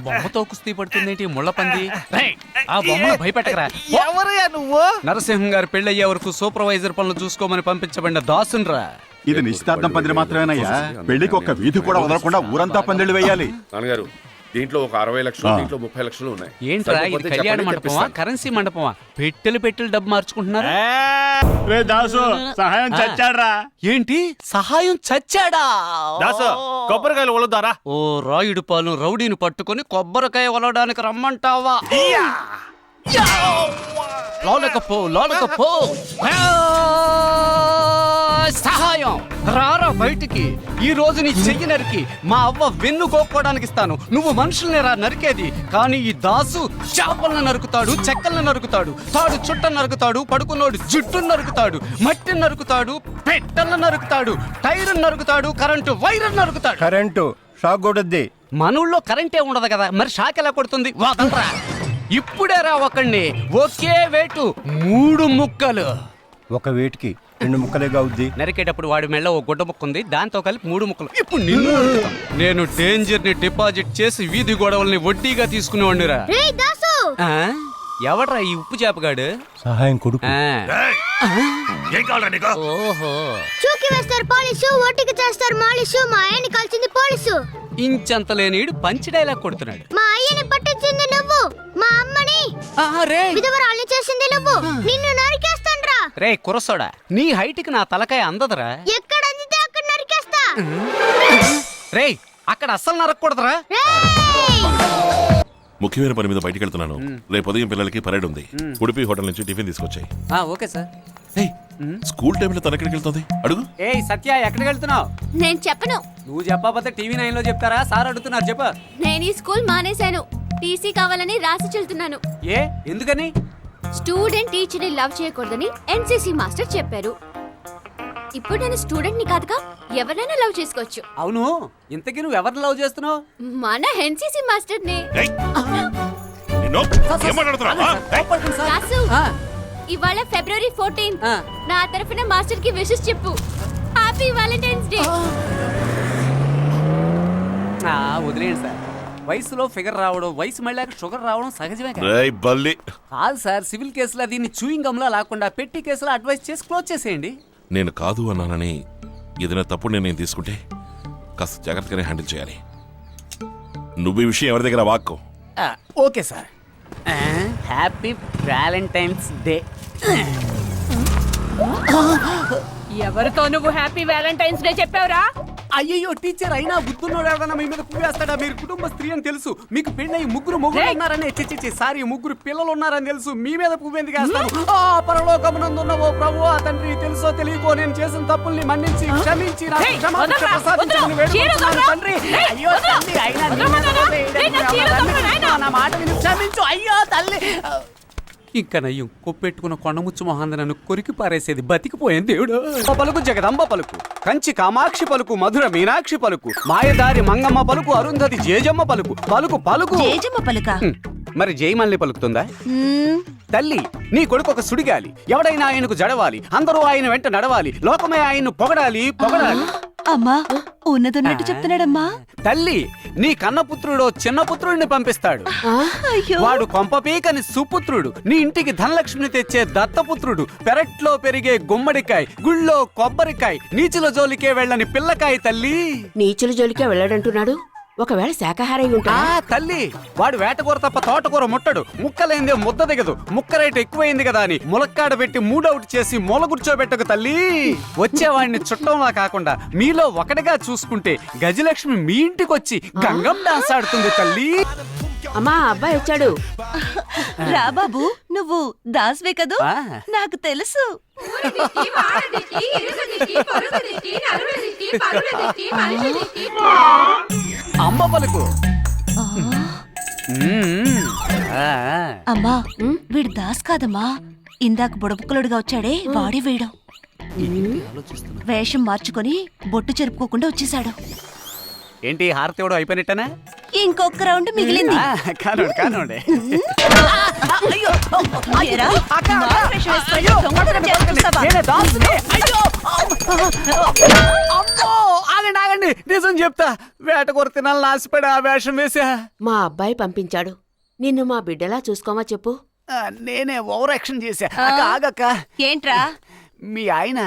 బొమ్మతో కుస్తీ పడుతుందేంటి ముళ్ళపంది? ఆ బొమ్మను భయపెట్టకరా. ఎవరయ్యా నువ్వు? నరసింహం గారు పెళ్ళయ్యే వరకు సూపర్వైజర్ పనులు చూసుకోమని పంపించబడిన దాసున్రా. ఇది నిశ్చితార్థం పందిరి మాత్రమేనయ్యా. పెళ్లికి ఒక్క వీధి కూడా వదలకుండా ఊరంతా పందిళ్ళు వేయాలి. నాన్నగారు దీంట్లో ఒక 60 లక్షలు, దీంట్లో 30 లక్షలు ఉన్నాయి. ఏంట్రా ఇది కళ్యాణ మండపమా కరెన్సీ మండపమా? పెట్టెలు డబ్బు మార్చుకుంటున్నారు. రే దాసు, సహాయం చచ్చాడ్రా. ఏంటి సహాయం చచ్చాడా? దాసు కొబ్బరికాయలు ఒలుద్దారా? ఓ రాయుడు పాలు రౌడీని పట్టుకొని కొబ్బరికాయ ఒలవడానికి రమ్మంటావా? లోనకపో సహాయం రారా బయటికి. ఈ రోజు నీ చెయ్యి నరికి మా అవ్వ వెన్ను కోక్కోడానికి ఇస్తాను. నువ్వు మనుషుల్ని రా నరికేది, కానీ ఈ దాసు చేపలను నరుకుతాడు, చెక్కలను నరుకుతాడు, తాడు చుట్ట నరుకుతాడు, పడుకున్నోడు జుట్టు నరుకుతాడు, మట్టిని నరుకుతాడు, పెట్టెలను నరుకుతాడు, టైరు నరుకుతాడు, కరెంటు వైరు నరుకుతాడు. కరెంటు షాక్ కొడుద్ది. మన ఊళ్ళో కరెంటే ఉండదు కదా, మరి షాక్ ఎలా కొడుతుంది? వాదనరా ఇప్పుడే రా ఒకడిని ఒకే వేటు 3 ముక్కలు. ఒక వేటికి 2 ముక్కలేగా అవుద్ది. నరికేటప్పుడు వాడి మెళ్ళ ఓ గుడ్డ ముక్క ఉంది, దాంతో కలిపి 3 ముక్కలు. ఇప్పుడు నిన్ను నరుకుతాం. నేను డేంజర్ ని డిపాజిట్ చేసి వీధి గొడవల్ని వడ్డీగా తీసుకునేవాడిరా. ఎవడ్రా ఈ ఉప్పు చేపగాడు? సహాయం కొడుకు. ఓహో, చూకి వేస్తారు పోలీసు, ఓటికి చేస్తారు మాలిసు. మా ఆయన్ని కాల్చింది పోలీసు. ఇంచంత లేనీడు పంచి డైలాగ్ కొడుతున్నాడు. మా అయ్యని పట్టించింది నువ్వు, మా అమ్మని విధవరాల్ని చేసింది నువ్వు. నిన్ను నరికేస్తాన్రా. రే కురసోడా, నీ హైట్ కి నా తలకాయ అందదరా. ఎక్కడ అందితే అక్కడ నరికేస్తా. రే అక్కడ అస్సలు నరకూడదురా. ముఖ్యమైన పని మీద బయటికి వెళ్తున్నాను. రేపు ఉదయం పిల్లలకి పరేడ్ ఉంది. ఉడిపి హోటల్ నుంచి టిఫిన్ తీసుకొచ్చాయి. Okay sir. స్కూల్ టైంలో తన ఎక్కడికి వెళ్తుంది అడుగు. ఏయ్ సత్య, ఎక్కడికి వెళ్తున్నావు? నేను చెప్పను. నువ్వు చెప్పకపోతే టీవీ 9 లో చెప్తారా? సార్ అడుగుతున్నారు, చెప్ప. నేను ఈ స్కూల్ మానేశాను. టీసీ కావాలని రాసి చెల్తున్నాను. ఏ ఎందుకని? స్టూడెంట్ టీచర్ ని లవ్ చేయకూడదని ఎన్సీసీ మాస్టర్ చెప్పారు. ఇప్పుడు నేను స్టూడెంట్ ని కాదుగా, ఎవరైనా లవ్ చేసుకోవచ్చు. అవును, ఇంతకీ నువ్వు ఎవరిని లవ్ చేస్తున్నావు? మన ఎన్సీసీ మాస్టర్ ని. రాసు, ఇవాళ ఫిబ్రవరి 14 నా తరఫున మాస్టర్ కి విషెస్ చెప్పు. Happy Valentine's day. వదిలేండి సార్, వయసులో ఫిగర్ రావడం, వయసు మళ్ళాక షుగర్ రావడం సహజమే. కాదు సార్, సివిల్ కేసులో దీన్ని చూయింగ్ గమ్లా లేకుండా పెట్టి కేసులో అడ్వైస్ చేసి క్లోజ్ చేసేయండి. నేను కాదు అన్నానని ఏదైనా తప్పుడు నిర్ణయం తీసుకుంటే కాస్త జాగ్రత్తగానే హ్యాండిల్ చేయాలి. నువ్వు ఈ విషయం ఎవరి దగ్గర వాక్కో. Okay sir. Happy Valentine's day. ఎవరితో నువ్వు హ్యాపీ వ్యాలంటైన్స్ డే చెప్పావురా? అయ్యయ్యో టీచర్, అయినా బుద్ధున్నోడు ఎవడన్నా మీ మీద పువ్వేస్తాడా? మీరు కుటుంబ స్త్రీ అని తెలుసు, మీకు పెళ్ళయి 3 మొగుళ్ళు ఉన్నారని, సారీ 3 పిల్లలు ఉన్నారని తెలుసు, మీ మీద పువ్వెందుకు వేస్తాను? పరలోకమునందున్న ఓ ప్రభువా తండ్రి, తెలుసో తెలియకో నేను చేసిన తప్పుల్ని మన్నించి క్షమించి నాకు క్షమాపణ ప్రసాదించమని వేడుకుంటున్నాను తండ్రి. అయ్యో తల్లి, అయినా నా మాట విని క్షమించు. అయ్యో తల్లి. ఇంకా నయ్యం, కొప్పెట్టుకున్న కొండముచ్చు మొహాంద నన్ను కొరికి పారేసేది బతికిపోయింది దేవుడు. పలుకు జగదంబ పలుకు, కంచి కామాక్షి పలుకు, మధుర మీనాక్షి పలుకు, మాయదారి మంగమ్మ పలుకు, అరుంధతి జేజమ్మ పలుకు. పలుకు పలుకు జేజమ్మ పలుక. మరి జయమల్ని పలుకుతుందా? తల్లి, నీ కొడుకు ఒక సుడిగాలి, ఎవడైనా ఆయనకు జడవాలి, అందరూ ఆయన వెంట నడవాలి, లోకమే ఆయన్ను పొగడాలి. అమ్మా, ఉన్నదన్నట్టు చెప్తున్నాడమ్మా. తల్లి, నీ కన్నపుత్రుడో చిన్న పుత్రుడిని పంపిస్తాడు. వాడు కొంపపీకని సుపుత్రుడు, నీ ఇంటికి ధనలక్ష్మిని తెచ్చే దత్తపుత్రుడు, పెరట్లో పెరిగే గుమ్మడికాయ, గుళ్ళో కొబ్బరికాయ, నీచుల జోలికే వెళ్ళని పిల్లకాయ. తల్లి, నీచుల జోలికే వెళ్ళడంటున్నాడు. ఒకవేళ శాకాహారం ఉంటా? తల్లి, వాడు వేటకూర తప్ప తోటకూర ముట్టడు, ముక్కలేందే ముద్ద దిగదు, ముక్క రేటు ఎక్కువైంది కదా అని ములక్కాడ పెట్టి మూడౌట్ చేసి మూల కూర్చోబెట్టకు తల్లి. వచ్చేవాడిని చుట్టంలా కాకుండా మీలో ఒకటిగా చూసుకుంటే గజలక్ష్మి మీ ఇంటికి వచ్చి గంగం డాన్స్ ఆడుతుంది తల్లి. అమ్మా, అబ్బాయి వచ్చాడు. రా బాబు, నువ్వు దాస్వే కదూ? నాకు తెలుసు. అమ్మ పలుకు. అమ్మా, వీడు దాస్ కాదమ్మా, ఇందాక బుడబుక్కలుడుగా వచ్చాడే వాడే వీడు. వేషం మార్చుకొని బొట్టు చెరుపుకోకుండా వచ్చేసాడు. ఏంటి హారతి ఇవ్వడం అయిపోయినట్టనా? ఇంకొక రౌండ్ మిగిలింది. కానండి. ఆగండి ఆగండి, నిజం చెప్తా. వేట కొర తినాలని ఆశపడి ఆ వేషం వేసా. మా అబ్బాయి పంపించాడు. నిన్ను మా బిడ్డలా చూసుకోమా చెప్పు. నేనే ఓవర్ యాక్షన్ చేశా. ఆగక్క, ఏంట్రా మీ ఆయన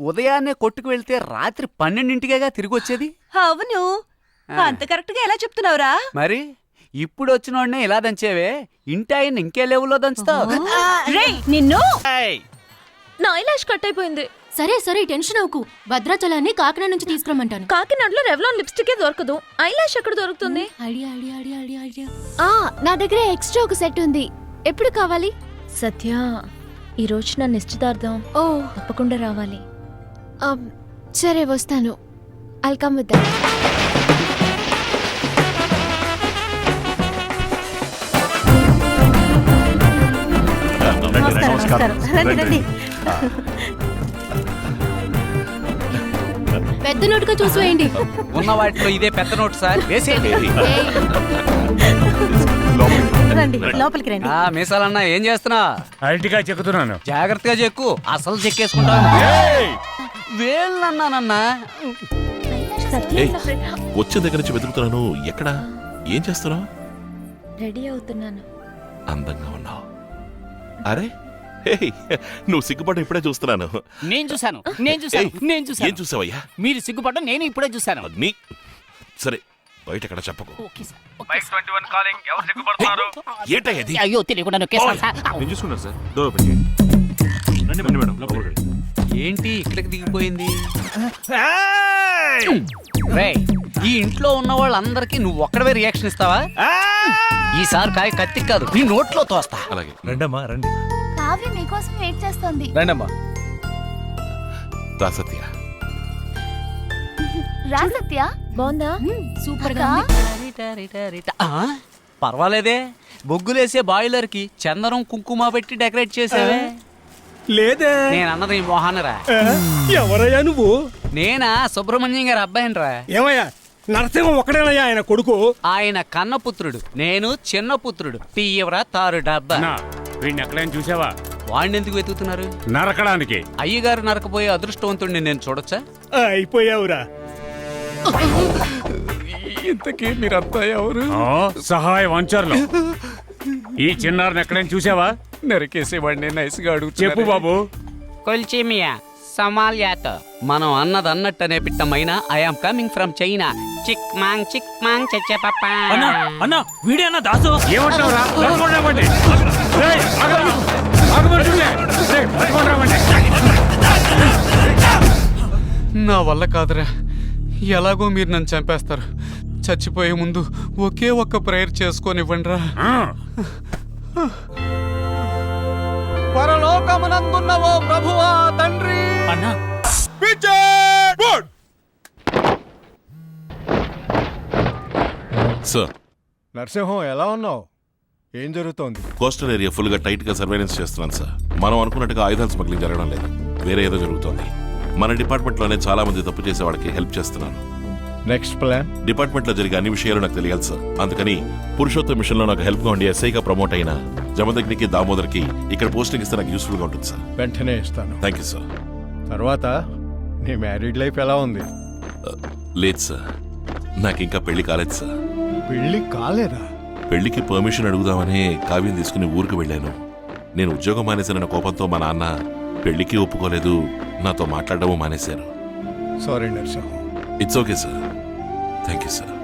ఉదయాన్నే కొట్టుకు వెళ్తే రాత్రి 12ంటికేగా తిరిగి వచ్చేది. అవును అంత కరెక్ట్ గా ఎలా చెప్తున్నావురా? మరి ఇప్పుడు వచ్చినోడ్నే ఇలా దంచేవే, ఇంటి ఆయన ఇంకే లెవెల్లో దంచుతావు. రేయ్ నిన్ను నా ఐలాష్ కట్ అయిపోయింది. సరే సరే టెన్షన్ అవ్వకు. భద్రాచలాన్ని కాకినాడ నుంచి తీసుకురమ్మంటాను. కాకినాడలో రెవ్లాన్ లిప్స్టిక్ దొరకదు, ఐలాష్ ఎక్కడ దొరుకుతుంది? నా దగ్గర ఎక్స్ట్రా ఒక సెట్ ఉంది. ఎప్పుడు కావాలి? సత్య ఈరోజు నా నిశ్చితార్థం. ఓ తప్పకుండా రావాలి. సరే వస్తాను. I'll come with that. నమస్కారం. రండి రండి. పెద్ద నోటుగా చూసి వేయండి. ఉన్న వాటిలో ఇదే పెద్ద నోటు సార్, వేసేయండి. రండి లోపలికి రండి. మీసాలన్నా ఏం చేస్తున్నా? అరటిగా చెక్కుతున్నాను. జాగ్రత్తగా చెక్కు, అసలు చెక్కేసుకుంటాను. వేళ్ళన్నానన్నా. ఏయ్, వచ్చే దగ్గర నుంచి వెతుకుతున్నాను. ఎక్కడా? ఏం చేస్తున్నావు? రెడీ అవుతున్నాను. అందంగా ఉన్నావు. అరే హేయ్, నువ్వు సిగ్గుపడ్డ ఇప్పుడే చూస్తున్నాను. నేను చూశాను. ఏం చూసావయ్యా? మీరు సిగ్గుపడ్డం నేను ఇప్పుడే చూశాను. నీ సరే, బయట ఎక్కడ చెప్పకు. Okay sir. ఏంటయ్యా ఇది? అయ్యో తెలియకుండా నొక్కేసాను సార్. నేను చూసుకున్నాను సార్. డోర్ ఓపెన్ చేయండి. రండి మేడం, లోపలికి రండి. ఏంటి ఇక్కడికి దిగిపోయింది? రేయ్, ఈ ఇంట్లో ఉన్న వాళ్ళందరికీ నువ్వు ఒక్కడవే రియాక్షన్ ఇస్తావా? ఈసారి కాయ కత్తి కాదు, నీ నోట్లో తోస్తా. అలాగే. రండమ్మా రండి. కావ్య మీకోసం వెయిట్ చేస్తోంది. రండమ్మా. రా సత్య. రా సత్య. బాగుందా? సూపర్ గా ఉంది. పర్వాలేదే, బొగ్గులేసే బాయిలర్ కి చందనం కుంకుమ పెట్టి డెకరేట్ చేసావే. లేదే. నేనన్నది ఈ మొహానరా. ఎవరయ్యా నువ్వు? నేనా సుబ్రహ్మణ్యం గారి అబ్బాయినరా. ఏమయ్యా నరసింహం ఒక్కడేనయ్యా ఆయన కొడుకు? ఆయన కన్నపుత్రుడు, నేను చిన్న పుత్రుడు. తీవ్ర తారు డబ్బా. వీడిని ఎక్కడైనా చూసావా? వాడిని ఎందుకు వెతుకుతున్నారు? నరకడానికి. అయ్యగారు నరకపోయే అదృష్టవంతుడిని నేను చూడొచ్చా? అయిపోయావురా. ఇంతకీ మీరంతా ఎవరు? సహాయ వంచర్లు. ఈ చిన్నారిని ఎక్కడైనా చూసావా? నరికేసేవాడిని నైస్గా అడుగు. చెప్పు బాబు. కొల్చిమియా సమాల్యాత. మనం అన్నది అన్నట్టనే పిట్టమైనా ఐఆమ్ కమింగ్ ఫ్రమ్ చైనా. చిక్ మాంగ్ చచ్చే పప్ప. అన్నా వీడే అన్న దాసు. ఏమంటావురా? నా వల్ల కాదురా, ఎలాగో మీరు నన్ను చంపేస్తారు. చచ్చిపోయే ముందు ఒకే ఒక్క ప్రేయర్ చేసుకొనివ్వండి రా. పరలోకమునందున్నవో ప్రభువా తండ్రి. అన్నా సార్, నరసింహం ఎలా ఉన్నావు? ఏం జరుగుతోంది? కోస్టల్ ఏరియా ఫుల్ గా టైట్ గా సర్వేలెన్స్ చేస్తున్నాను సార్. మనం అనుకున్నట్టుగా ఆయుధాల స్మగ్లింగ్ జరగడం లేదు, వేరే ఏదో జరుగుతోంది. మన డిపార్ట్మెంట్ లోనే చాలా మంది తప్పు చేసే వాళ్ళకి హెల్ప్ చేస్తున్నాను. Next plan? డిపార్ట్మెంట్ లో జరిగే అన్ని విషయాలు నాకు తెలియాలి సార్. అందుకని పురుషోత్తం మిషన్ లో నాకు హెల్ప్ గా ఉండి ఎస్ఐగా ప్రమోట్ అయిన జమదగ్నికి దామోదర్కి ఇక్కడ పోస్టింగ్ ఇస్తే నాకు యూస్ఫుల్ గా ఉంటుంది సార్. వెంటనే ఇస్తాను. Thank you sir. తర్వాత నీ మ్యారీడ్ లైఫ్ ఎలా ఉంది? లేదు సార్, నాకు ఇంకా పెళ్లి కాలేదు సార్. పెళ్లి కాలేదా? పెళ్లికి పర్మిషన్ అడుగుదామని కావ్యం తీసుకుని ఊరికి వెళ్ళాను. నేను ఉద్యోగం మానేశానన్న కోపంతో మా నాన్న పెళ్లికి ఒప్పుకోలేదు, నాతో మాట్లాడడం మానేశారు. Sorry Narasimham. It's okay sir. Thank you sir.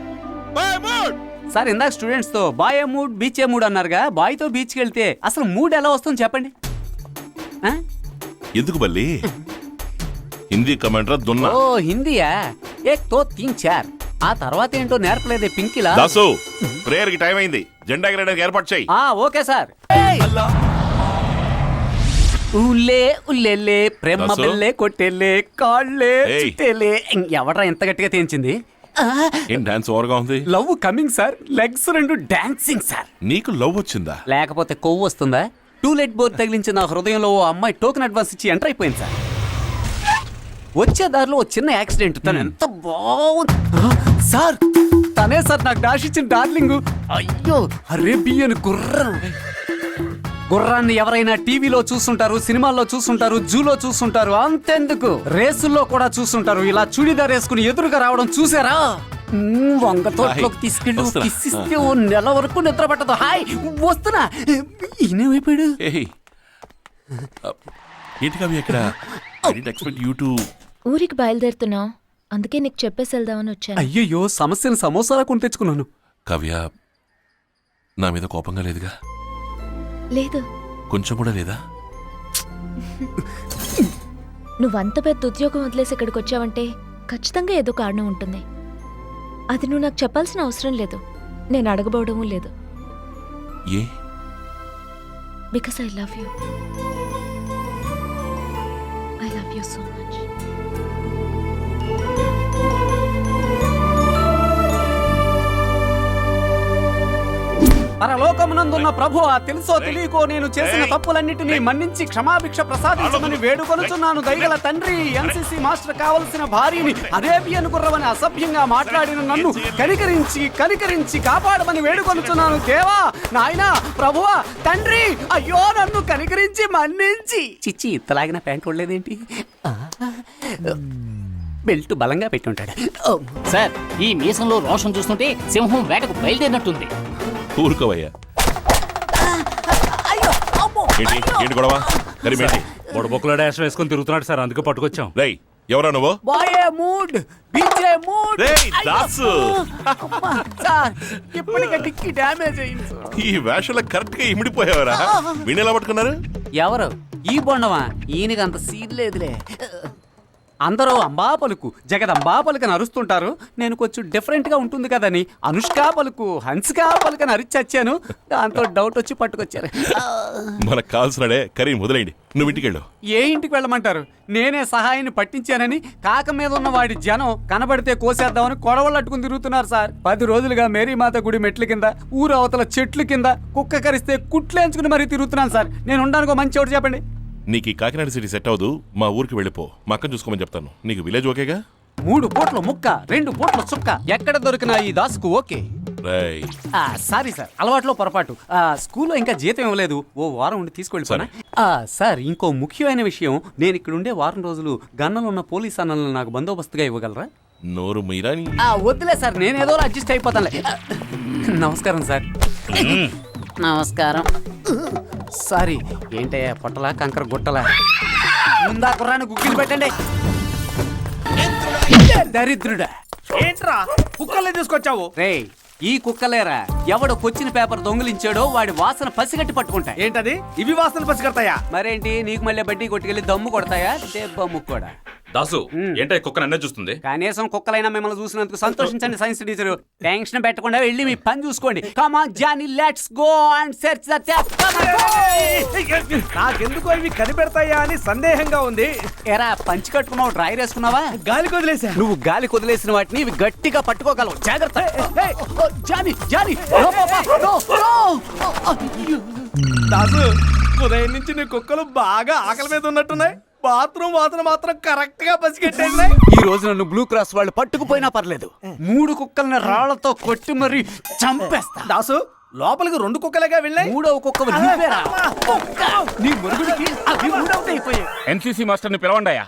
Sir, ఇందాక స్టూడెంట్స్ తో బాయ్ ఏ మూడ్ బీచ్ ఏ మూడ్ అన్నారుగా. బాయ్ తో బీచ్కి వెళ్తే అసలు మూడ్ ఎలా వస్తుంది చెప్పండి. ఎందుకు బల్లి? హిందీ కమాండర్ దున్నా. ఓ హిందీయా? ఏక్ తో తీన్ చార్. ఆ తర్వాత ఏంటో నేర్పలేదే పింకిలా. దాసు, ప్రేయర్ కి టైం అయింది. జెండా ఎగరడానికి ఏర్పాటు చేయి. Okay sir. ఊలే ఉల్లెలే ప్రేమ దాసు? బెల్లే కొట్టెలే కాళ్ళే ఏయ్. చుట్టేలే. ఎవడ్రా ఎంత గట్టిగా తేంచింది? ఏం డాన్స్ ఓవర్గా ఉంది? Love coming sir. లెగ్స్ రెండు డాన్సింగ్ సార్. నీకు లవ్ వచ్చిందా? లేకపోతే కొవ్వు వస్తుందా? టూలెట్ బోర్డు తగిలించి నా హృదయంలో ఓ అమ్మాయి టోకెన్ అడ్వాన్స్ ఇచ్చి ఎంటర్ అయిపోయింది సార్. వచ్చే దారిలో ఓ చిన్న యాక్సిడెంట్. తను ఎంత బాగుంది సార్. తనే సార్ నాకు డాష్ ఇచ్చిన డార్లింగ్. అయ్యో అరేబియన్ గుర్రం. గుర్రాన్ని ఎవరైనా టీవీలో చూస్తుంటారు, సినిమాల్లో చూస్తుంటారు, జూలో చూస్తుంటారు. అంతెందుకు రేసుల్లో కూడా చూస్తుంటారు. ఇలా చుడిదార్ వేసుకుని ఎదురుగా రావడం చూసారా? వంగ తోటలోకి తీసుకెళ్ళి వస్తున్నా. కిస్సిస్తే ఓ నెల వరకు నిద్ర పట్టదు. హాయ్ వస్తున్నా. ఈయనేమైపోయాడు? ఏంటి కావ్య ఇక్కడ? I didn't expect you to... ఊరికి బయలుదేరుతున్నావు, అందుకే నీకు చెప్పేసి వెళ్దామని వచ్చాను. అయ్యయ్యో, సమస్యను సమోసాలా కొని తెచ్చుకున్నాను. కావ్య, నా మీద కోపంగా లేదుగా? లేదు. కొంచెం కూడా లేదా? నువ్వంత పెద్ద ఉద్యోగం వదిలేసి ఇక్కడికి వచ్చావంటే ఖచ్చితంగా ఏదో కారణం ఉంటుంది. అది నువ్వు నాకు చెప్పాల్సిన అవసరం లేదు, నేను అడగబోవడమూ లేదు. ఏ? Because I love you. I love you so much. పరలోకమునందున్న ప్రభువా, తెలుసో తెలియకో నేను చేసిన తప్పులన్నిటినీ మన్నించి క్షమాభిక్ష ప్రసాదించమని వేడుకొనుచున్నాను. దయగల తండ్రి, ఎన్సీసీ మాస్టర్ కావలసిన భార్యని అరేబియన్ గుర్రమని అసభ్యంగా మాట్లాడిన నన్ను కనికరించి కాపాడమని వేడుకొనుచున్నాను. దేవా, నాయనా, ప్రభువా, తండ్రి, అయ్యో నన్ను కనికరించి మన్నించి. చిచ్చి, ఇత్తలాగిన ప్యాంట్ ఉండలేదేంటి? బెల్ట్ బలంగా పెట్టుంటాడు. సార్, ఈ మీసంలో రోషం చూస్తుంటే సింహం వేటకు బయలుదేరినట్టుంది. ఊరుకోవయ్యా. ఏంటి గొడవ? కరిమేంటి? బొడబొక్కలో డాష్ వేసుకొని తిరుగుతున్నాడు సార్, అందుకే పట్టుకొచ్చాం. రేయ్, ఎవరా నువ్వు? బాయే మూడ్, బీచే మూడ్. రేయ్, దాసు! సార్, ఇప్పటికే డిక్కి డ్యామేజ్ అయింది సార్. ఈ వేషంలో కరెక్ట్ గా ఇమిడిపోయావరా? వీణ్ ఎలా పట్టుకున్నారు? ఎవరు? ఈ బొండమా? ఈయనకి అంత సీన్ లేదులే. అందరూ అంబా పలుకు, జగదంబా పలుకని అరుస్తుంటారు. నేను కొంచెం డిఫరెంట్ గా ఉంటుంది కదని అనుష్కా పలుకు, హన్సికా పలుకని అరిచచ్చాను. దాంతో డౌట్ వచ్చి పట్టుకొచ్చారు. మనకు కావాల్సినడే కరీం, వదిలేయండి. నువ్వు ఇంటికి వెళ్ళు. ఏ ఇంటికి వెళ్ళమంటారు? నేనే సహాయాన్ని పట్టించానని కాక మీద ఉన్న వాడి జనం కనబడితే కోసేద్దామని కొడవళ్ళు అట్టుకుని తిరుగుతున్నారు సార్. 10 రోజులుగా మేరీమాత గుడి మెట్ల కింద, ఊరు అవతల చెట్లు కింద కుక్క కరిస్తే కుట్లేంచుకుని మరీ తిరుగుతున్నాను సార్. నేను ఉండడానికి మంచి చోటు చెప్పండి. నీకు ఈ కాకినాడ సిటీ సెట్ అవ్వదు, మా ఊరికి వెళ్ళిపో. మా అక్కని చూసుకోమని చెప్తాను. నీకు విలేజ్ ఓకేగా? 3 పూట్ల ముక్క, 2 పూట్ల చుక్క, ఎక్కడ దొరికినా ఈ దాసుకు ఓకే. రేయ్, సారీ సార్, అలవాట్లో పొరపాటు. స్కూల్లో ఇంకా జీతం ఇవ్వలేదు, ఓ వారం ఉండి తీసుకెళ్ళిపోనా? సార్, ఇంకో ముఖ్యమైన విషయం, నేను ఇక్కడ ఉండే వారం రోజులు గన్నలు ఉన్న పోలీస్ అన్నలను నాకు బందోబస్తుగా ఇవ్వగలరా? నోరు మీరాని. వద్దులే సార్, నేను ఏదో అడ్జస్ట్ అయిపోతానులే. నమస్కారం సార్. నమస్కారం. సారీ, ఏంటయ్యా పొట్టలా కంకర గుట్టలా? ముందా కుర్రాన్ని గుగ్గిలు పెట్టండి. దరిద్రుడా, ఏంట్రా కుక్కల్ని తీసుకొచ్చావు? రేయ్, ఈ కుక్కలేరా ఎవడు కొచ్చిన పేపర్ దొంగిలించాడో వాడి వాసన పసిగట్టి పట్టుకుంటాయి. ఏంటది? ఇవి వాసనలు పసిగడతాయా? మరేంటి, నీకు మళ్ళీ బడ్డీ కొట్టుకెళ్ళి దమ్ము కొడతాయా? దెబ్బమ్ము కూడా. దాసు, ఏంటో కుక్క నన్నే చూస్తుంది. కనీసం కుక్కలైనా మిమ్మల్ని చూసినందుకు సంతోషించండి సైన్స్ టీచరు. టెన్షన్ పెట్టకుండా వెళ్ళి మీ పని చూసుకోండి. Come on Johnny, let's go and search the tap. నాకెందుకో ఇవి కనిపెడతాయా అని సందేహంగా ఉంది. ఎరా, పంచి కట్టుకున్నావు, డ్రైర్ వేసుకున్నావా? గాలి కొదిలేసా. నువ్వు గాలి కొదిలేసిన వాటిని ఇవి గట్టిగా పట్టుకోగలవు. జాగ్రత్త. Johnny, Johnny, no papa, no, no. Dasu, ఉదయం నుంచి నీ కుక్కలు బాగా ఆకలి మీద ఉన్నట్టున్నాయి. బాత్రూమ్ వాసన మాత్రం కరెక్ట్ గా పసిగట్టాయి. ఈ రోజు నన్ను బ్లూ క్రాస్ వాళ్ళు పట్టుకుపోయినా పర్లేదు, 3 కుక్కల్ని రాళ్లతో కొట్టి మరీ చంపేస్తా. దాసు, లోపలికి 2 కుక్కలుగా వెళ్ళాయి. 3వ కుక్క నువ్వేరా? కుక్క, నీ మురుగుడికి అవి 3వ అయిపోయాయి. ఎన్సీసీ మాస్టర్ ని పిలవండాయా.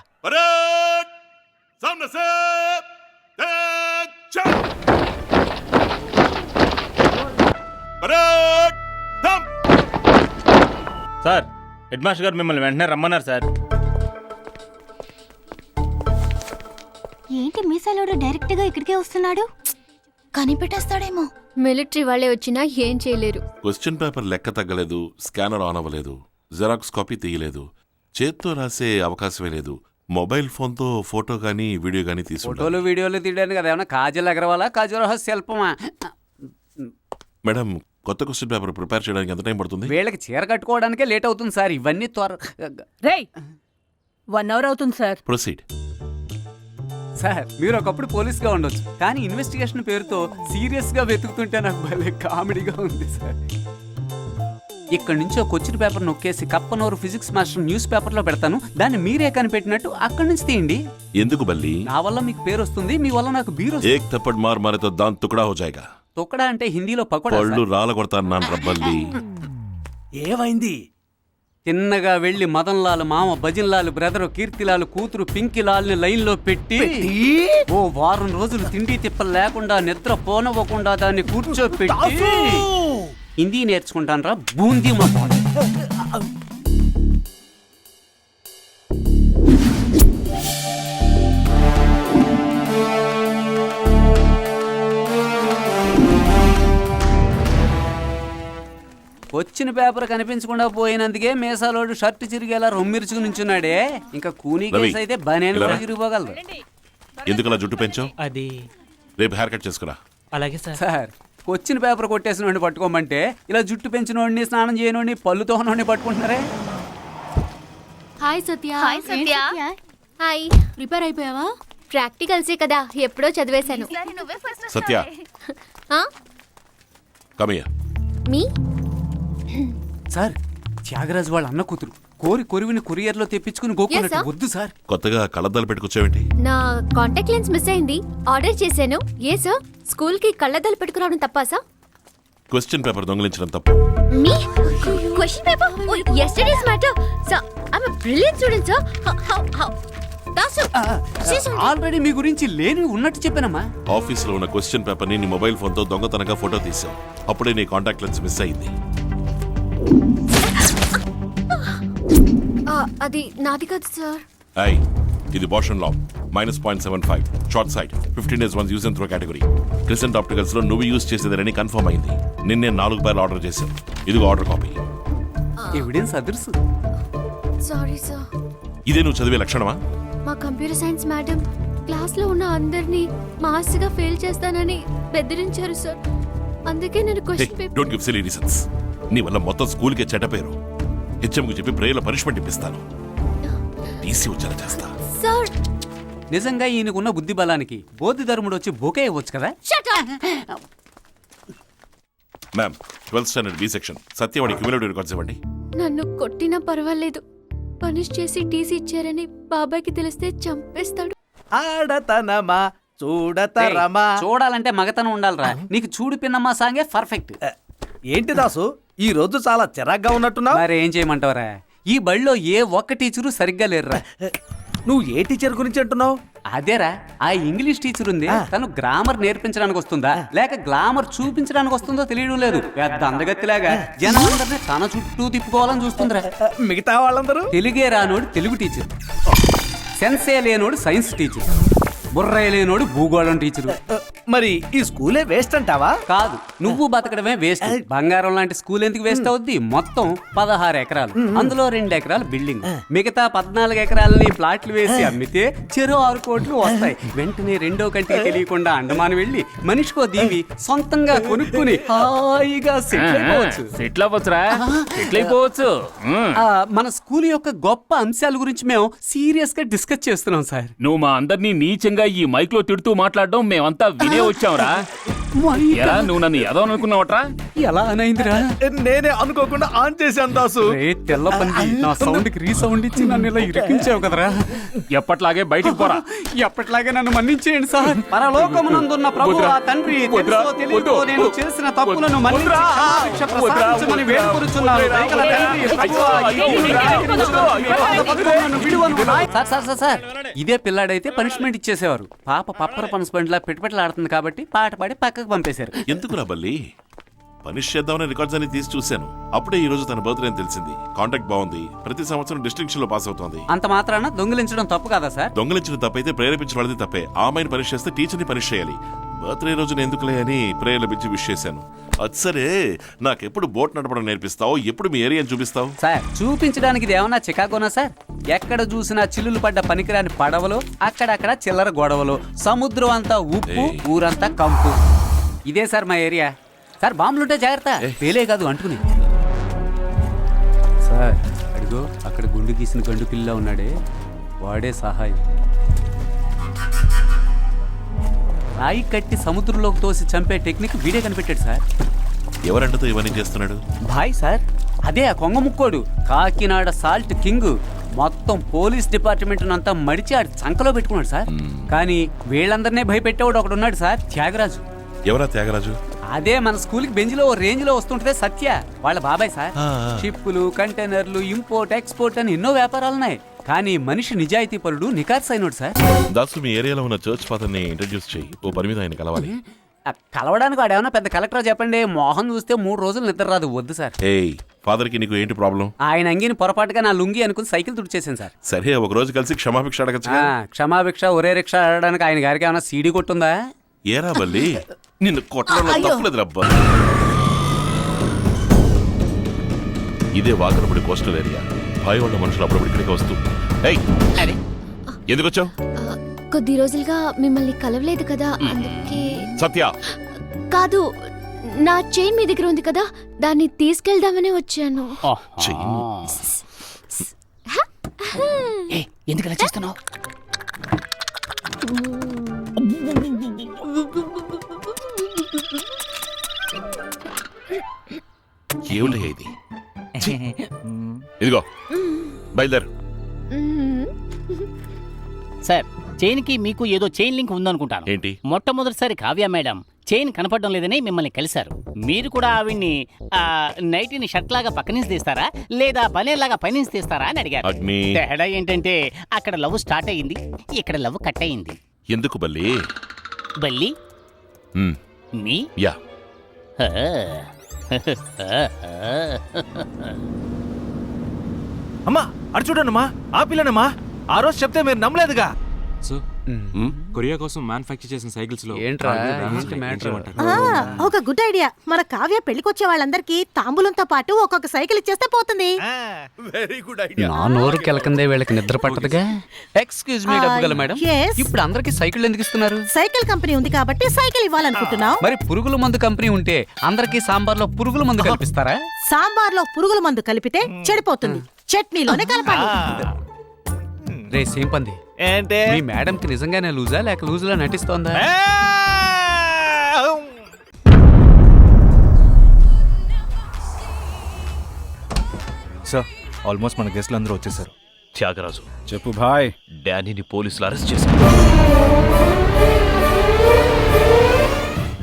సార్, హెడ్ మాస్టర్ గారు మిమ్మల్ని వెంటనే రమ్మన్నారు సార్. ఏంటి మీసాలోడు డైరెక్ట్ గా ఇక్కడికే వస్తున్నాడు? కనిపెట్టేస్తాడేమో. మిలిటరీ వాళ్ళే వచ్చినా ఏం చేయలేరు. క్వశ్చన్ పేపర్ లెక్క తగ్గలేదు, స్కానర్ ఆన్ అవ్వలేదు, జెరాక్స్ కాపీ తీయలేదు, చేత్తో రాసే అవకాశమే లేదు. మొబైల్ ఫోన్తో ఫోటో గానీ వీడియో గానీ తీసుకుంటారు. ఫోటోలు వీడియోలు తీయడానికి అదేమన్నా కాజల్ అగర్వాలా, కాజల్ శిల్పమా? మేడం, కొత్త క్వశ్చన్ పేపర్ ప్రిపేర్ చేయడానికి ఎంత టైం పడుతుంది? వీళ్ళకి చీర కట్టుకోవడానికే లేట్ అవుతుంది సార్. ఇవన్నీ రేయ్, 1 అవర్ అవుతుంది సార్. ప్రొసీడ్. సార్, మీరు ఒకప్పుడు పోలీస్గా ఉండొచ్చు, కానీ ఇన్వెస్టిగేషన్ పేరుతో సీరియస్గా వెతుకుతుంటే నాకు భలే కామెడీగా ఉంది సార్. ఇక్కడి నుంచి ఒక క్వశ్చన్ పేపర్ నొక్కేసి కప్పనూరు ఫిజిక్స్ మాస్టర్ న్యూస్ పేపర్లో పెడతాను. దాన్ని మీరే కనిపెట్టినట్టు అక్కడి నుంచి తీయండి. ఎందుకు బల్లి? నా వల్ల మీకు పేరు వస్తుంది, మీ వల్ల నాకు బీర్ వస్తుంది. ఏక్ థప్పడ్ మార్ మారే తో దాన్ తుకడా హో జాయేగా. తొక్కడా అంటే హిందీలో పకోడా పళ్ళు సార్. రాల కొడతాను నాన్న రబ్బల్లి. ఏమైంది? తిన్నగా వెళ్లి మదన్లాల్ మామ భజన్లాల్ బ్రదరు కీర్తిలాల్ కూతురు పింకిలాల్ని లైన్లో పెట్టి ఓ వారం రోజులు తిండి తిప్పలు లేకుండా నిద్ర పోనవ్వకుండా దాన్ని కూర్చోపెట్టి హిందీ నేర్చుకుంటానరా బూందీ మొత్తం. వచ్చిన పేపర్ కనిపించకుండా పోయినందుకే మేసాలోడు షర్ట్ చిరిగేలా రొమ్మిరుచుకు నుంచున్నాడే. ఇంకా కూనీ కేసు అయితే బనేను కూడా చిరిగిపోగలదు. ఎందుకలా జుట్టు పెంచావు? అది రేపు హెయిర్ కట్ చేసుకురా. అలాగే సార్. సార్ వచ్చిన పేపర్ కొట్టేసిన వాడిని పట్టుకోమంటే ఇలా జుట్టు పెంచినోడిని స్నానం చేయనోడిని పళ్ళు తోనోడిని పట్టుకుంటున్నారే. హాయ్ సత్య. హాయ్ సత్య. హాయ్. ప్రిపేర్ అయిపోయావా? ప్రాక్టికల్సే కదా, ఎప్పుడో చదివేశాను. సత్య ఆ? కమయ్య. మీ సార్ త్యాగరాజు వాళ్ళ అన్న కూతురు కోరి కొరివిని కొరియర్లో తెప్పించుకుని గోకున్నట్టు Yes, sir. వద్దు సార్. కొత్తగా కళ్ళద్దాలు పెట్టుకొచ్చావేంటి? నా కాంటాక్ట్ లెన్స్ మిస్ అయింది, ఆర్డర్ చేశాను. ఏ సార్, స్కూల్ కి కళ్ళద్దాలు పెట్టుకురావడం తప్పా సార్? క్వశ్చన్ పేపర్ దొంగిలించడం తప్పు. మీ question paper yesterday's matter sir. I'm a brilliant student sir. How Dasu already మీ గురించి లేని ఉన్నట్టు చెప్పానమ్మా. ఆఫీసులో ఉన్న క్వశ్చన్ పేపర్ని నీ మొబైల్ ఫోన్తో దొంగతనంగా ఫోటో తీసావు. అప్పుడే నీ కాంటాక్ట్ లెన్స్ మిస్ అయింది. అది నాది కాదు సార్. ఐ ఇది బోషన్ లా -0.75 short site 15 days once use and throw category. Crescent opticals లో నువ్వు యూజ్ చేసేదని కన్ఫర్మ్ అయింది. నిన్నే 4 పేర్లు ఆర్డర్ చేశాను. ఇదిగో order copy. Evidence others. Sorry sir. ఇదే నువ్వు చదివే లక్షణమా? మా కంప్యూటర్ సైన్స్ మేడం క్లాస్ లో ఉన్న అందరినీ మాస్ గా ఫెయిల్ చేస్తానని బెదిరించారు సార్. అందుకే నేను question paper. Don't give silly reasons. నీ వల్ల మొత్తం స్కూల్ కే చెడ్డ పేరు. హెచ్ఎంకు చెప్పి ప్రేయర్లో పనిష్మెంట్ ఇప్పిస్తాను. టీసీ వచ్చేలా చేస్తా. సార్ నిజంగా ఈయనకున్న బుద్ధి బలానికి బోధి ధర్ముడు వచ్చి బొకే ఇవ్వచ్చు కదా. Ma'am 12th standard B section Satyavadi cumulative records ఇవ్వండి. నన్ను కొట్టినా పర్వాలేదు, పనిష్ చేసి టీసీ ఇచ్చారని బాబాయ్కి తెలిస్తే చంపేస్తాడు. ఆడతనమా చూడతరమా. చూడాలంటే మగతనం ఉండాలిరా. నీకు చూడు పిన్నమ్మా సాంగే పర్ఫెక్ట్. ఏంటి దాసు ఈ రోజు చాలా చిరాగ్గా ఉన్నట్టున్నావు? మరి ఏం చేయమంటావరా, ఈ బడిలో ఏ ఒక్క టీచరు సరిగ్గా లేరురా. నువ్వు ఏ టీచర్ గురించి అంటున్నావు? అదేరా, ఆ ఇంగ్లీష్ టీచర్ ఉంది, తను గ్రామర్ నేర్పించడానికి వస్తుందా లేక గ్లామర్ చూపించడానికి వస్తుందో తెలియడం లేదు. పెద్ద అందగత్తిలాగా జనాలందరినీ తన చుట్టూ తిప్పుకోవాలని చూస్తుందిరా. మిగతా వాళ్ళందరూ తెలుగే రానోడు తెలుగు టీచర్, సెన్సే లేనోడు సైన్స్ టీచర్, బుర్రే లేనోడు భూగోళం టీచరు. మరి ఈ స్కూలే వేస్ట్ అంటావా? కాదు, నువ్వు బతకడమే వేస్ట్. బంగారం లాంటి స్కూల్ ఎందుకు వేస్ట్ అవుద్ది? మొత్తం 16 ఎకరాలు, అందులో 2 ఎకరాలు బిల్డింగ్, మిగతా 14 ఎకరాలని ప్లాట్లు వేసి అమ్మితే చెరో 6 కోట్లు వస్తాయి. వెంటనే రెండో కంటికి తెలియకుండా అండమాన్ వెళ్ళి మనిషికో దీవి సొంతంగా కొనుక్కుని హాయిగా సెటిల్ అయిపోవచ్చు. సెటిల్ అవ్వచ్చురా, సెటిల్ అయిపోవచ్చు. మన స్కూల్ యొక్క గొప్ప అంశాల గురించి మేము సీరియస్ గా డిస్కస్ చేస్తున్నాం సార్. నువ్వు మా అందరినీ నీచంగా ఈ మైక్ లో తిడుతూ మాట్లాడడం మేమంతా వినే వచ్చాంరా. ఎలా నువ్వు నన్ను ఏదో అనుకున్నావట్రా? ఎలా అనైందిరా? నేనే అనుకోకుండా ఆన్ చేశాను దాసు. తెల్ల పంది, నా సౌండ్ కి రీసౌండ్ ఇచ్చి నన్ను ఇలా ఇరికించావు కదరా. ఎప్పట్లాగే బయటికి పోరా. ఎప్పటిలాగే నన్ను మన్నించేయండి సార్. పరలోకమునందున్న ప్రభువా తండ్రి, తెలుసో తెలియకో నేను చేసిన తప్పులను మన్నించి క్షమాభిక్ష ప్రసాదించమని వేడుకొనుచున్నాను. దయగల తండ్రి, ప్రభువా, ఈ నన్ను విడువను. సార్ ఇదే పిల్లాడైతే పనిష్మెంట్ ఇచ్చేసేవారు. పాప పప్పర పనిష్మెంట్ లా పెట్టుబట్లాడుతుంది కాబట్టి పాట పాడి పక్కకు పంపేశారు. ఎందుకురా బల్లి? పనిష్ చేద్దామని రికార్డ్స్ అన్ని తీసి చూశాను. అప్పుడే ఈ రోజు తన బర్త్డే అని తెలిసింది. కాంటాక్ట్ బాగుంది, ప్రతి సంవత్సరం డిస్టింక్షన్ లో పాస్ అవుతోంది. అంత మాత్రాన దొంగిలించడం తప్పు కదా సార్? దొంగలించిన తప్పైతే ప్రేరేపించిన వాళ్ళది తప్పే. ఆ అమ్మాయిని పనిష్ చేస్తే టీచర్ని పనిష్ చేయాలి. బర్త్డే రోజున ఎందుకులే అని ప్రేయర్ల పిచ్చి విష్ చేశాను. అది సరే, నాకెప్పుడు బోట్ నడపడం నేర్పిస్తావు? ఎప్పుడు మీ ఏరియాని చూపిస్తావు? సార్ చూపించడానికి ఇది ఏమన్నా చికాగోనా సార్? ఎక్కడ చూసినా చిల్లులు పడ్డ పనికిరాని పడవలు, అక్కడక్కడ చిల్లర గొడవలు, సముద్రం అంతా ఉప్పు, ఊరంతా కంపు. ఇదే సార్ మా ఏరియా. సార్ బాంబులుంటే జాగ్రత్త, పేలే కాదు అంటుకుని. సార్ అడిగో అక్కడ గుండు గీసిన గండు పిల్ల ఉన్నాడే, వాడే సహాయం. రాయి కట్టి సముద్రంలోకి తోసి చంపే టెక్నిక్ వీడే కనిపెట్టాడు సార్. ఎవరంటతో ఇవన్నీ చేస్తున్నాడు? భాయ్ సార్, అదే ఆ కొంగ ముక్కోడు, కాకినాడ సాల్ట్ కింగ్. మొత్తం పోలీస్ డిపార్ట్మెంట్ అంతా మడిచి ఆడి చంకలో పెట్టుకున్నాడు సార్. కానీ వీళ్ళందరినీ భయపెట్టేవాడు ఒకడున్నాడు సార్, త్యాగరాజు. ఎవరా త్యాగరాజు? అదే మన స్కూల్ కి బెంచ్ లో ఓ రేంజ్ లో వస్తుంటదే సత్య వాళ్ళ బాబాయ్ సార్. షిప్పులు, కంటైనర్లు, ఇంపోర్ట్, ఎక్స్పోర్ట్ అని ఎన్నో వ్యాపారాలున్నాయి. కానీ మనిషి నిజాయితీ పరుడు, నికార్స్ అయినోడు సార్. దాసు మీ ఏరియాలో ఉన్న చర్చ్ ఫాదర్ ని ఇంట్రడ్యూస్ చేయి. ఓ పరిమితి ఆయన కలవాలి. కలవడానికి వాడు ఏమన్నా పెద్ద కలెక్టర్ చెప్పండి. మోహన్ చూస్తే 3 రోజులు నిద్ర రాదు. వద్దు సార్. ఏయ్ ఫాదర్ కి నీకు ఏంటి ప్రాబ్లం? ఆయన అంగిని పొరపాటుగా నా లుంగి అనుకుని సైకిల్ తుడిచేసాను సార్. సరే ఒక రోజు కలిసి క్షమాభిక్ష అడగచ్చు. క్షమాభిక్ష ఒరే రిక్షా ఆడడానికి ఆయన గారికి ఏమైనా సీడీ కొట్టుందా? ఏరా బల్లి నిన్ను కొట్టడంలో తప్పులేదు రబ్బా. ఇదే వాకరపూడి కోస్టల్ ఏరియా. భయం ఉన్న మనుషులు అప్పుడప్పుడు ఇక్కడికి వస్తూ ఏయ్ ఎందుకు వచ్చావు? కొద్ది రోజులుగా మిమ్మల్ని కలవలేదు కదా, అందుకే. సత్య కాదు, నా చైన్ మీ దగ్గర ఉంది కదా, దాన్ని తీసుకెళ్దామని వచ్చాను. ఎందుకు అలా చేస్తున్నావు? ఏమిటయ్యా ఇది? ఇదిగో బయలుదేరు. సార్, చైన్ కి మీకు ఏదో చైన్ లింక్ ఉందనుకుంటాను. ఏంటి? మొట్టమొదటిసారి కావ్య మేడం చైన్ కనపడడం లేదని మిమ్మల్ని కలిశారు. మీరు కూడా ఆవిడ్ని నైటీని షర్ట్ లాగా పక్క నుంచి తీస్తారా లేదా బనేర్ లాగా పై నుంచి తీస్తారా అని అడిగారు. అగ్ని. తేడా ఏంటంటే అక్కడ లవ్ స్టార్ట్ అయ్యింది, ఇక్కడ లవ్ కట్ అయ్యింది. ఎందుకు బల్లి? బల్లి మీ యా అమ్మా అటు చూడండమ్మా, ఆ పిల్లనమ్మా. ఆ రోజు చెప్తే మీరు నమ్మలేదుగా. కొరియా కోసం మ్యానుఫ్యాక్చర్ చేసిన సైకిల్స్ లో ఏంట్రా ఒక గుడ్ ఐడియా. మన కావ్య పెళ్లికొచ్చే వాళ్ళందరికీ తాంబూలంతో పాటు ఒక్కొక్క సైకిల్ ఇచ్చేస్తే పోతుంది. Very good idea. నా నోరు కెలకందే వీళ్ళకి నిద్ర పట్టదుగా. ఎక్స్క్యూజ్ మీ, డబ్బు గల మేడం, yes. ఇప్పుడు అందరికి సైకిల్ ఎందుకు ఇస్తున్నారు? సైకిల్ కంపెనీ ఉంది కాబట్టి సైకిల్ ఇవ్వాలనుకుంటున్నాం. మరి పురుగుల మందు కంపెనీ ఉంటే అందరికి సాంబార్ లో పురుగుల మందు కల్పిస్తారా? సాంబార్ లో పురుగుల మందు కలిపితే చెడిపోతుంది, చట్నీలోనే కలపాలి. రే సింపంది, ఏంటే మీ మేడం కి నిజంగానే లూజా లేక లూజ్ లా నటిస్తోందా? సార్ ఆల్మోస్ట్ మన గెస్ట్లు అందరూ వచ్చేసారు. త్యాగరాజు, చెప్పు భాయ్. డానీని పోలీసులు అరెస్ట్ చేశారు.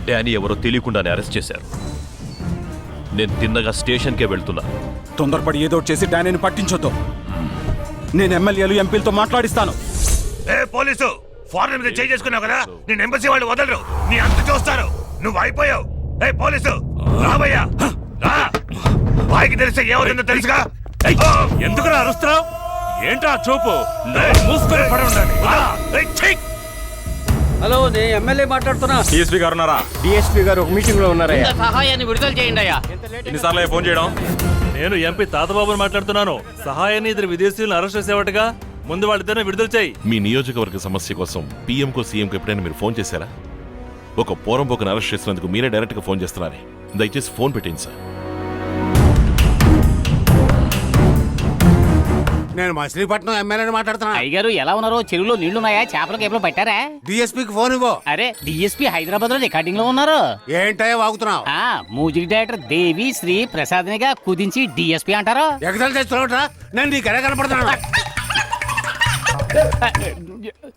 డానీ ఎవరో తెలియకుండానే అరెస్ట్ చేశారు. నేను తిన్నగా స్టేషన్కే వెళ్తున్నా. తొందరపడి ఏదో చేసి డానీని పట్టించొద్దు. నేను ఎమ్మెల్యేలు ఎంపీలతో మాట్లాడిస్తాను. పోలీసు ఫారెన్ మీద చేయి చేసుకున్నావు కదా, నేను ఎంబసీ వాళ్ళు వదలరు, నీ అంత చూస్తారు. నువ్వు అయిపోయావు. పోలీసు రాబయ్యా, వాయికి తెలిస్తే ఏమవుతుందో తెలుసుగా. ఎందుకు అరుస్తున్నావు? ఏంటా చూపు? మూసుకొని పడి ఉండాలి. హలో, నేను ఎమ్మెల్యే మాట్లాడుతున్నా. డిఎస్పీ గారు ఉన్నారా? డిఎస్పీ గారు ఒక మీటింగ్ లో ఉన్నారయ్యా. సహాయాన్ని విడుదల చేయండి అయ్యా. ఎన్నిసార్లు ఫోన్ చేయడం? నేను ఎంపీ తాతబాబుని మాట్లాడుతున్నాను. సహాయాన్ని ఇద్దరు విదేశీయులను అరెస్ట్ చేసేవాటుగా, ముందు వాళ్ళిద్దరిని విడుదల చేయి. మీ నియోజకవర్గ సమస్య కోసం పీఎంకో సీఎంకో ఎప్పుడైనా మీరు ఫోన్ చేశారా? ఒక పోరంబోకను అరెస్ట్ చేసినందుకు మీరే డైరెక్ట్ గా ఫోన్ చేస్తున్నారే. దయచేసి ఫోన్ పెట్టింది సార్. నేను మచిలీపట్నం ఎమ్మెల్యేని మాట్లాడుతున్నా. అయ్యగారు ఎలా ఉన్నారో? చెరువులో నీళ్లున్నాయా? చేపలు కేపలు పట్టారా? డిఎస్పీకి ఫోన్ ఇవ్వు. అరే, డిఎస్పీ హైదరాబాద్ లో రికార్డింగ్ లో ఉన్నారు. ఏంటయ్యా వాగుతున్నావు? మ్యూజిక్ డైరెక్టర్ దేవి శ్రీ ప్రసాద్నిగా కుదించి డిఎస్పీ అంటారు. ఎగతాలు చేస్తున్నావుట్రా? నేను నీకు ఎలా కనపడుతున్నాను?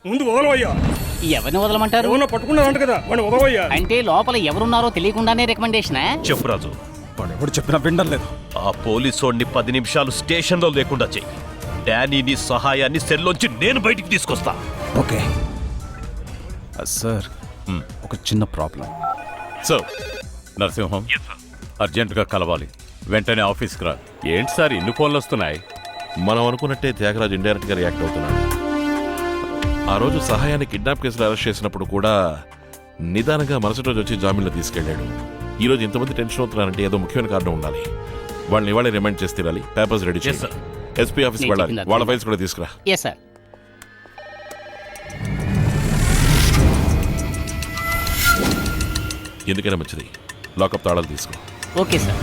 ముందు వదలవయ్యా. ఎవరిని వదలమంటారు? పట్టుకున్నారంట కదా, వాడిని వదలవయ్యా. అంటే లోపల ఎవరున్నారో తెలియకుండానే రికమెండేషన్. చెప్పు రాజు. వాడు ఎవడు చెప్పినా వినడం లేదు. ఆ పోలీసోడిని 10 నిమిషాలు స్టేషన్లో లేకుండా చెయ్యి. డానీని సహాయాన్ని సెల్లోంచి నేను బయటికి తీసుకొస్తా. ఓకే సార్, ఒక చిన్న ప్రాబ్లం. సార్, నరసింహం అర్జెంటుగా కలవాలి. వెంటనే ఆఫీస్కి రా. ఏంటి సార్ ఇన్ని ఫోన్లు వస్తున్నాయి? మనం అనుకున్నట్టే త్యాగరాజు ఇండైరెక్ట్ గా రియాక్ట్ అవుతున్నాడు. ఆ రోజు సహాయాన్ని కిడ్నాప్ కేసులో అరెస్ట్ చేసినప్పుడు కూడా నిదానంగా మరుసటి రోజు వచ్చి జామీన్లో తీసుకెళ్లాడు. ఈ రోజు ఇంతమంది టెన్షన్ అవుతున్నారంటే ఏదో ముఖ్యమైన కారణం ఉండాలి. వాళ్ళని ఇవాళ రిమైండ్ చేసి తీరాలి. పేపర్స్ రెడీ చేసి ఎస్పీ ఆఫీస్కి వెళ్ళాలి. వాళ్ళ ఫైల్స్ కూడా తీసుకురా. Yes sir. ఎందుకైనా మంచిది, లాకప్ తాళాలు తీసుకో. Okay sir.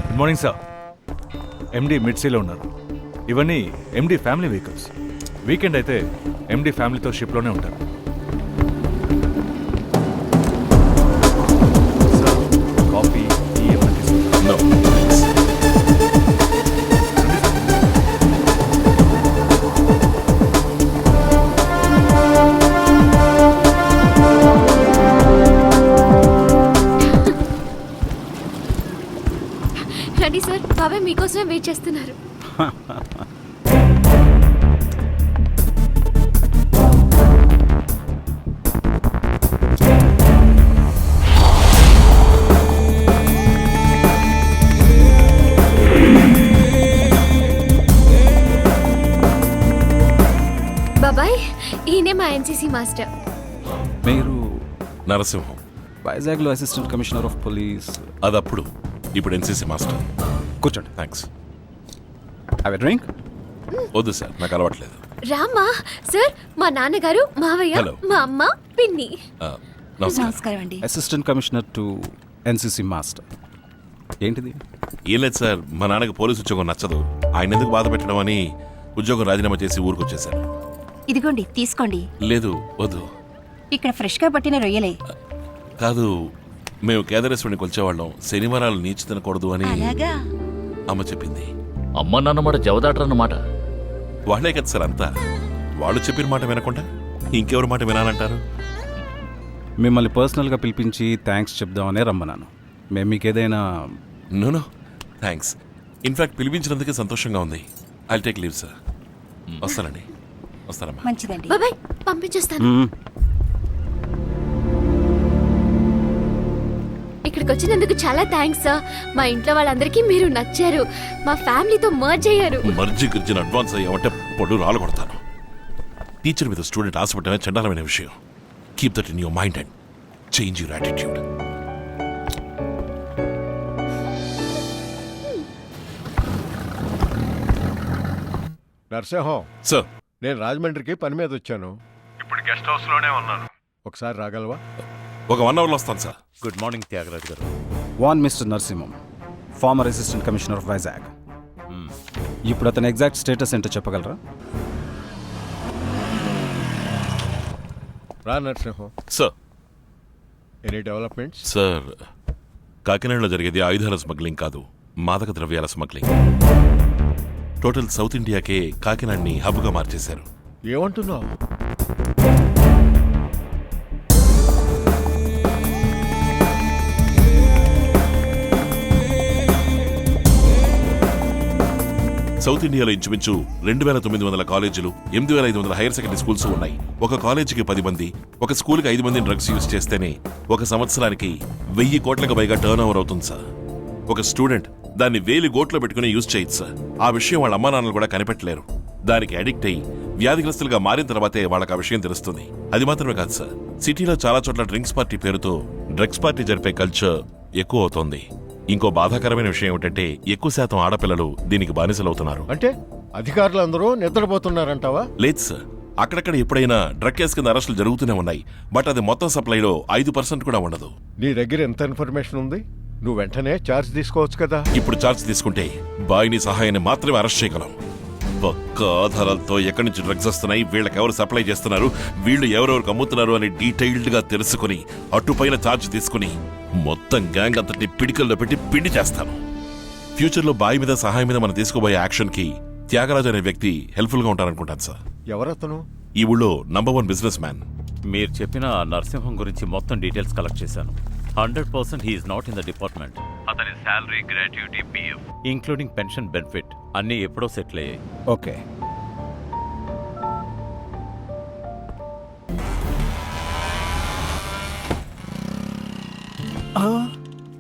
Good morning sir. MD మిడ్సీలో ఉన్నారు. ఇవన్నీ ఎండి ఫ్యామిలీ వెహికల్స్. వీకెండ్ అయితే ఎండి ఫ్యామిలీతో షిప్లోనే ఉంటారు. రండి సార్, బాబాయ్ మీకోసమే వెయిట్ చేస్తున్నారు. బాబాయ్, ఈయనే మా ఎన్సీసీ మాస్టర్. మీరు నరసింహం వైజాగ్లో అసిస్టెంట్ కమిషనర్ ఆఫ్ పోలీస్. అదప్పుడు, ఇప్పుడు ఎన్సీసీ మాస్టర్. కూర్చోండి. థ్యాంక్స్. Have a drink? వద్దు సార్, నాకు అలవాట్లేదు. రామ్మా. సార్, మా నాన్నగారు, మావయ్య, Hello. మా అమ్మ, పిన్ని. నమస్కారం. అండి. Assistant commissioner to NCC master. ఏంటిది? ఏం లేదు సార్, మా నాన్నకి పోలీసు ఉద్యోగం నచ్చదు. ఆయన ఎందుకు బాధ పెట్టడం అని ఉద్యోగం రాజీనామా చేసి ఊరుకొచ్చేశారు. ఇదిగోండి, తీసుకోండి. లేదు, వద్దు. ఇక్కడ ఫ్రెష్ గా పట్టిన రొయ్యలే. కాదు, మేము కేదారేశ్వరుని కొలిచేవాళ్ళం. శనివారాలు నీచి తినకూడదు అని అమ్మ చెప్పింది. అమ్మ నాన్నమాట జవదాటరన్నమాట. వాళ్ళే కదా సార్ అంతా. వాళ్ళు చెప్పిన మాట వినకుండా ఇంకెవరి మాట వినాలంటారు? మిమ్మల్ని పర్సనల్గా పిలిపించి థ్యాంక్స్ చెప్దామనే రమ్మన్నాను. మేము మీకు ఏదైనా... నో థ్యాంక్స్. ఇన్ఫాక్ట్ పిలిపించినందుకే సంతోషంగా ఉంది. I take leave sir. వస్తానండి. వస్తానమ్మా. మంచిదండి. బాబాయ్, పంపించేస్తాను. ఇక్కడికి వచ్చినందుకు చాలా థ్యాంక్స్ సార్. మా ఇంట్లో వాళ్ళందరికీ మీరు నచ్చారు. మా ఫ్యామిలీతో మర్జ్ అయ్యారు. మర్జీ గురించి అడ్వాన్స్ అయ్యామంటే పొడు రాళ్ళు కొడతాను. టీచర్ మీద స్టూడెంట్ ఆశపడమే చండాలమైన విషయం. Keep that in your mind and change your attitude. Narsimham sir, నేను రాజమండ్రికి పని మీద వచ్చాను. ఇప్పుడు గెస్ట్ హౌస్ లోనే ఉన్నాను. ఒకసారి రాగలవా? ఒక 1 అవర్లో వస్తాను సార్. గుడ్ మార్నింగ్ త్యాగరాజ్ గారు. వాన్ Mr Narasimham, former assistant commissioner of Vizag. ఇప్పుడు అతని ఎగ్జాక్ట్ స్టేటస్ ఏంటో చెప్పగలరా? రా Narasimham. Sir. Any developments? Sir, కాకినాడలో జరిగేది ఆయుధాల స్మగ్లింగ్ కాదు, మాదక ద్రవ్యాల స్మగ్లింగ్. టోటల్ సౌత్ ఇండియాకే కాకినాడని హబ్గా మార్చేశారు. ఏమంటున్నావు? సౌత్ ఇండియాలో ఇంచుమించు 2,900 కాలేజీలు, 8,500 హైయర్ సెకండరీ స్కూల్స్ ఉన్నాయి. ఒక కాలేజీకి 10 మంది, ఒక స్కూల్కి 5 మంది డ్రగ్స్ యూజ్ చేస్తేనే ఒక సంవత్సరానికి 1000 కోట్లకు పైగా టర్న్ ఓవర్ అవుతుంది సార్. ఒక స్టూడెంట్ దాన్ని 1000 కోట్లు పెట్టుకుని యూజ్ చేయొచ్చు సార్. ఆ విషయం వాళ్ళ అమ్మా నాన్నలు కూడా కనిపెట్టలేరు. దానికి అడిక్ట్ అయ్యి వ్యాధిగ్రస్తులుగా మారిన తర్వాతే వాళ్ళకి ఆ విషయం తెలుస్తుంది. అది మాత్రమే కాదు సార్, సిటీలో చాలా చోట్ల డ్రింక్స్ పార్టీ పేరుతో డ్రగ్స్ పార్టీ జరిపే కల్చర్ ఎక్కువ అవుతోంది. ఇంకో బాధాకరమైన విషయం ఏమిటంటే ఎక్కువ శాతం ఆడపిల్లలు దీనికి బానిసలవుతున్నారు. అంటే అధికారులందరూ నిద్రపోతున్నారంటావా? లేదు సార్, అక్కడక్కడ ఎప్పుడైనా డ్రగ్ కేసు కింద అరెస్టులు జరుగుతూనే ఉన్నాయి. బట్ అది మొత్తం సప్లైలో 5% కూడా ఉండదు. నీ దగ్గర ఎంత ఇన్ఫర్మేషన్ ఉంది? నువ్వు వెంటనే ఛార్జ్ తీసుకోవచ్చు కదా. ఇప్పుడు ఛార్జ్ తీసుకుంటే బాయిని సహాయాన్ని మాత్రమే అరెస్ట్ చేయగలం. పక్క ఆధారాలతో ఎక్కడి నుంచి డ్రగ్స్ వస్తున్నాయి, వీళ్ళకి ఎవరు సప్లై చేస్తున్నారు, వీళ్ళు ఎవరెవరికి అమ్ముతున్నారు అని డీటెయిల్డ్ గా తెలుసుకుని అటుపైన ఛార్జ్ తీసుకుని మొత్తం గ్యాంగ్ అంతటి పిడికల్లో పెట్టి పిండి చేస్తాను. ఫ్యూచర్ లో బాయి మీద సహాయం మీద మనం తీసుకోబోయే యాక్షన్ కి త్యాగరాజు అనే వ్యక్తి హెల్ప్ఫుల్ గా ఉంటారనుకుంటాను సార్. ఎవరతను? ఈ ఊళ్ళో నంబర్ 1 బిజినెస్ మ్యాన్. మీరు చెప్పిన నరసింహం గురించి మొత్తం డీటెయిల్స్ కలెక్ట్ చేశాను. 100% he is not in the department. అతని salary, gratuity, PF including pension benefit అన్నీ ఎప్పుడో సెటిల్ అయ్యాయి. ఓకే.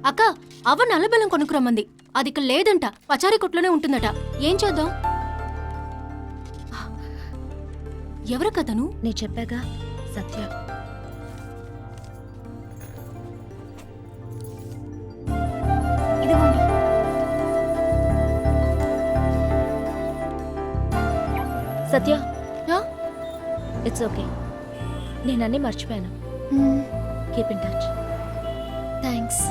అక్క, అవ్వ నల్లబెల్లం కొనుక్కురమ్మంది. అది ఇక్కడ లేదంట, పచారీ కొట్లోనే ఉంటుందట. ఏం చేద్దాం? ఎవరు కథను? నేను చెప్పాగా, సత్య. ఇదిగోండి. సత్య, ఇట్స్ ఓకే. నేను అన్నీ మర్చిపోయాను. Keep in touch. థ్యాంక్స్.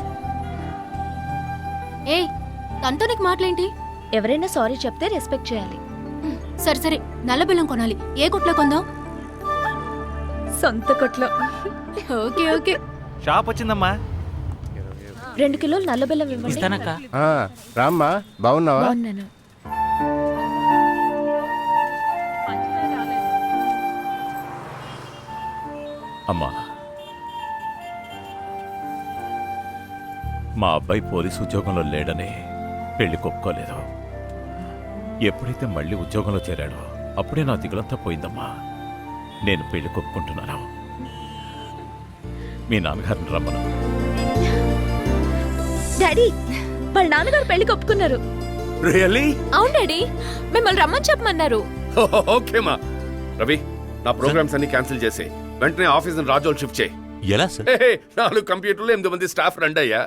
ఏ, తనతో నీకు మాటలేంటి? ఎవరైనా సారీ చెప్తే రెస్పెక్ట్ చేయాలి. సరే సరే, నల్లబెల్లం కొనాలి. ఏ కొట్లో కొందాం? సొంత కొట్లో. Okay okay. షాప్ వచ్చిందమ్మా. 2 కిలోలు నల్ల బెల్లం ఇవ్వండి. రామ్మా, బాగున్నావా? బాగున్నాను. అమ్మా, మా అబ్బాయి పోలీసు ఉద్యోగంలో లేడని పెళ్లి ఒప్పుకోలేదు. ఎప్పుడైతే మళ్ళీ ఉద్యోగంలో చేరాడో అప్పుడే నా దిగులంతా పోయిందమ్మా. నేను పెళ్లి ఒప్పుకుంటున్నాను. మీ నాన్నగారిని రమ్మను. డాడీ వాళ్ళ నాన్నగారు పెళ్లికి ఒప్పుకున్నారు. రియల్లీ? అవును డాడీ, మిమ్మల్ని రమ్మని చెప్పమన్నారు. ఓకేమా. రవి, నా ప్రోగ్రామ్స్ అన్ని క్యాన్సిల్ చేసి వెంటనే ఆఫీస్ రాజోల్ షిఫ్ట్ చేయి. ఎలా సార్? 4 కంప్యూటర్లు 8 మంది స్టాఫ్ రండి అయ్యా.